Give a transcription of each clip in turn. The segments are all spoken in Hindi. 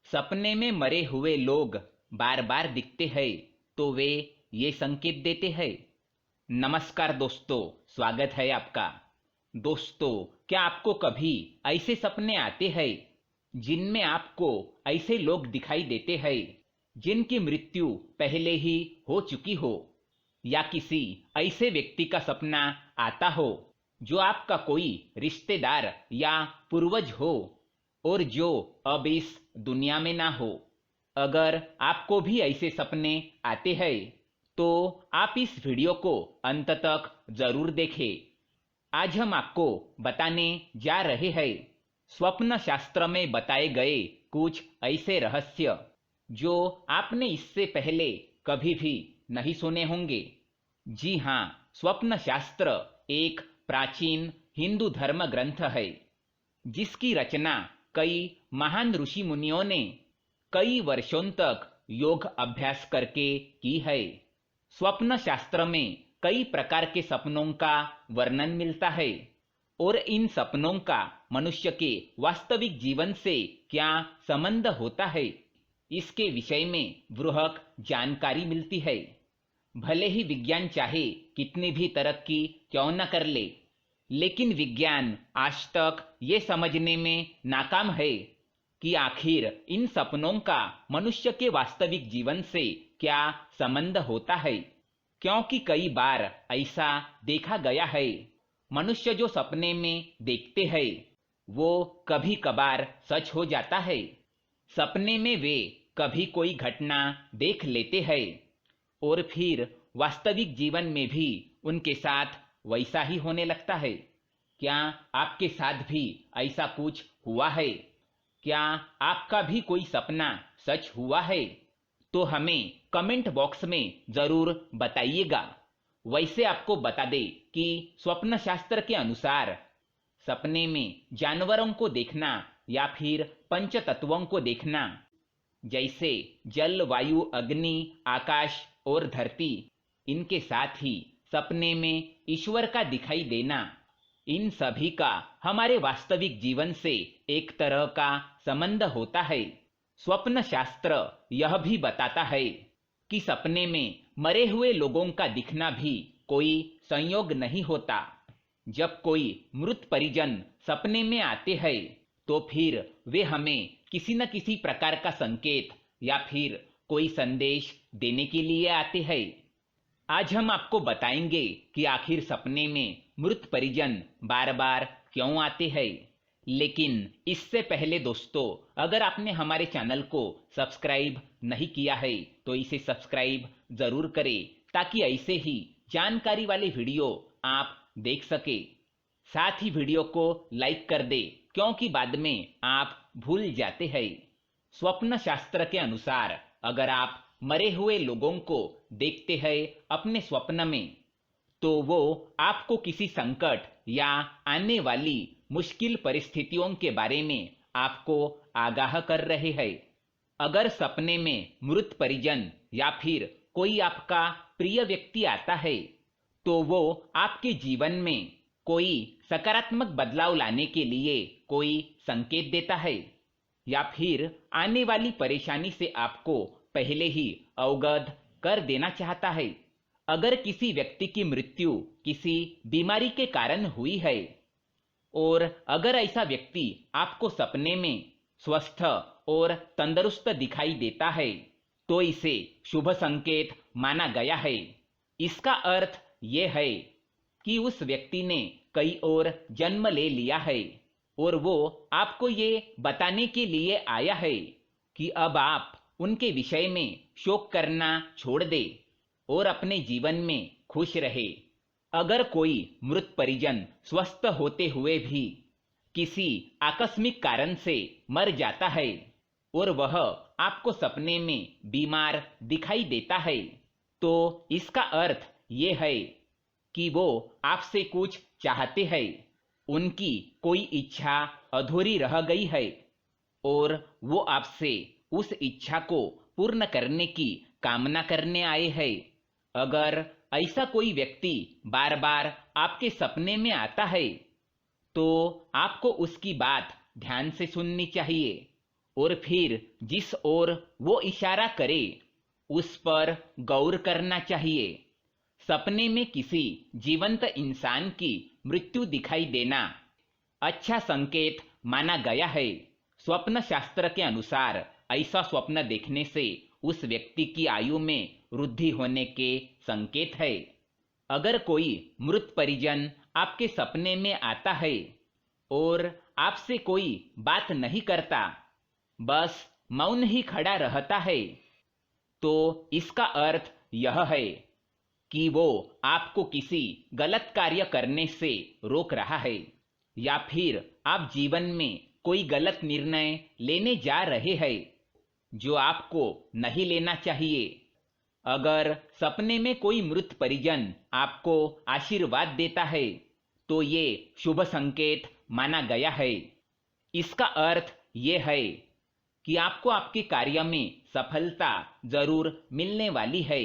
सपने में मरे हुए लोग बार बार दिखते हैं तो वे ये संकेत देते हैं। नमस्कार दोस्तों, स्वागत है आपका। दोस्तों, क्या आपको कभी ऐसे सपने आते हैं जिनमें आपको ऐसे लोग दिखाई देते हैं जिनकी मृत्यु पहले ही हो चुकी हो, या किसी ऐसे व्यक्ति का सपना आता हो जो आपका कोई रिश्तेदार या पूर्वज हो और जो अब इस दुनिया में ना हो। अगर आपको भी ऐसे सपने आते हैं तो आप इस वीडियो को अंत तक जरूर देखें। आज हम आपको बताने जा रहे हैं स्वप्न शास्त्र में बताए गए कुछ ऐसे रहस्य जो आपने इससे पहले कभी भी नहीं सुने होंगे। जी हाँ, स्वप्न शास्त्र एक प्राचीन हिंदू धर्म ग्रंथ है जिसकी रचना कई महान ऋषि मुनियों ने कई वर्षों तक योग अभ्यास करके की है। स्वप्न शास्त्र में कई प्रकार के सपनों का वर्णन मिलता है और इन सपनों का मनुष्य के वास्तविक जीवन से क्या संबंध होता है, इसके विषय में बृहत जानकारी मिलती है। भले ही विज्ञान चाहे कितनी भी तरक्की क्यों न कर ले, लेकिन विज्ञान आज तक ये समझने में नाकाम है कि आखिर इन सपनों का मनुष्य के वास्तविक जीवन से क्या संबंध होता है। क्योंकि कई बार ऐसा देखा गया है, मनुष्य जो सपने में देखते हैं वो कभी कभार सच हो जाता है। सपने में वे कभी कोई घटना देख लेते हैं और फिर वास्तविक जीवन में भी उनके साथ वैसा ही होने लगता है। क्या आपके साथ भी ऐसा कुछ हुआ है? क्या आपका भी कोई सपना सच हुआ है? तो हमें कमेंट बॉक्स में जरूर बताइएगा। वैसे आपको बता दे कि स्वप्न शास्त्र के अनुसार सपने में जानवरों को देखना या फिर पंच तत्वों को देखना, जैसे जल, वायु, अग्नि, आकाश और धरती, इनके साथ ही सपने में ईश्वर का दिखाई देना, इन सभी का हमारे वास्तविक जीवन से एक तरह का संबंध होता है। स्वप्न शास्त्र यह भी बताता है कि सपने में मरे हुए लोगों का दिखना भी कोई संयोग नहीं होता। जब कोई मृत परिजन सपने में आते हैं तो फिर वे हमें किसी न किसी प्रकार का संकेत या फिर कोई संदेश देने के लिए आते हैं। आज हम आपको बताएंगे कि आखिर सपने में मृत परिजन बार बार क्यों आते हैं। लेकिन इससे पहले दोस्तों, अगर आपने हमारे चैनल को सब्सक्राइब नहीं किया है तो इसे सब्सक्राइब जरूर करें ताकि ऐसे ही जानकारी वाले वीडियो आप देख सके। साथ ही वीडियो को लाइक कर दे क्योंकि बाद में आप भूल जाते हैं। स्वप्न शास्त्र के अनुसार अगर आप मरे हुए लोगों को देखते हैं अपने स्वप्न में तो वो आपको किसी संकट या आने वाली मुश्किल परिस्थितियों के बारे में आपको आगाह कर रहे हैं। अगर सपने में मृत परिजन या फिर कोई आपका प्रिय व्यक्ति आता है तो वो आपके जीवन में कोई सकारात्मक बदलाव लाने के लिए कोई संकेत देता है या फिर आने वाली परेशानी से आपको पहले ही अवगत कर देना चाहता है। अगर किसी व्यक्ति की मृत्यु किसी बीमारी के कारण हुई है और अगर ऐसा व्यक्ति आपको सपने में स्वस्थ और तंदुरुस्त दिखाई देता है तो इसे शुभ संकेत माना गया है। इसका अर्थ ये है कि उस व्यक्ति ने कई और जन्म ले लिया है और वो आपको ये बताने के लिए आया है कि अब आप उनके विषय में शोक करना छोड़ दे और अपने जीवन में खुश रहे। अगर कोई मृत परिजन स्वस्थ होते हुए भी किसी आकस्मिक कारण से मर जाता है और वह आपको सपने में बीमार दिखाई देता है तो इसका अर्थ ये है कि वो आपसे कुछ चाहते हैं, उनकी कोई इच्छा अधूरी रह गई है और वो आपसे उस इच्छा को पूर्ण करने की कामना करने आए हैं। अगर ऐसा कोई व्यक्ति बार बार आपके सपने में आता है तो आपको उसकी बात ध्यान से सुननी चाहिए और फिर जिस ओर वो इशारा करे उस पर गौर करना चाहिए। सपने में किसी जीवंत इंसान की मृत्यु दिखाई देना अच्छा संकेत माना गया है। स्वप्न शास्त्र के अनुसार ऐसा स्वप्न देखने से उस व्यक्ति की आयु में वृद्धि होने के संकेत है। अगर कोई मृत परिजन आपके सपने में आता है और आपसे कोई बात नहीं करता, बस मौन ही खड़ा रहता है, तो इसका अर्थ यह है कि वो आपको किसी गलत कार्य करने से रोक रहा है या फिर आप जीवन में कोई गलत निर्णय लेने जा रहे हैं जो आपको नहीं लेना चाहिए। अगर सपने में कोई मृत परिजन आपको आशीर्वाद देता है तो ये शुभ संकेत माना गया है। इसका अर्थ ये है कि आपको आपके कार्य में सफलता जरूर मिलने वाली है।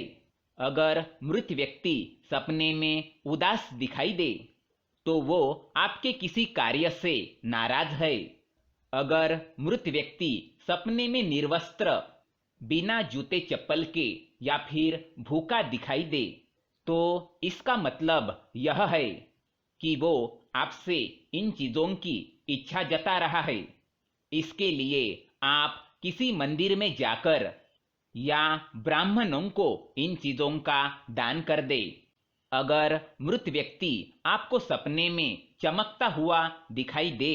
अगर मृत व्यक्ति सपने में उदास दिखाई दे तो वो आपके किसी कार्य से नाराज है। अगर मृत व्यक्ति सपने में निर्वस्त्र, बिना जूते चप्पल के या फिर भूखा दिखाई दे तो इसका मतलब यह है कि वो आपसे इन चीजों की इच्छा जता रहा है। इसके लिए आप किसी मंदिर में जाकर या ब्राह्मणों को इन चीजों का दान कर दे। अगर मृत व्यक्ति आपको सपने में चमकता हुआ दिखाई दे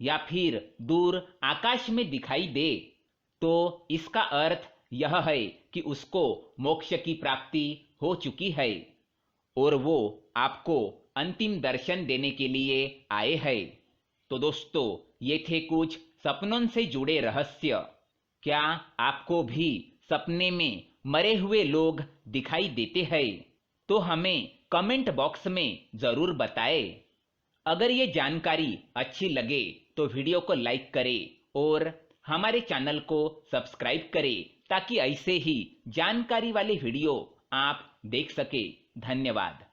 या फिर दूर आकाश में दिखाई दे तो इसका अर्थ यह है कि उसको मोक्ष की प्राप्ति हो चुकी है और वो आपको अंतिम दर्शन देने के लिए आए हैं। तो दोस्तों, ये थे कुछ सपनों से जुड़े रहस्य। क्या आपको भी सपने में मरे हुए लोग दिखाई देते हैं? तो हमें कमेंट बॉक्स में जरूर बताएं। अगर ये जानकारी अच्छी लगे तो वीडियो को लाइक करें और हमारे चैनल को सब्सक्राइब करें ताकि ऐसे ही जानकारी वाले वीडियो आप देख सके। धन्यवाद।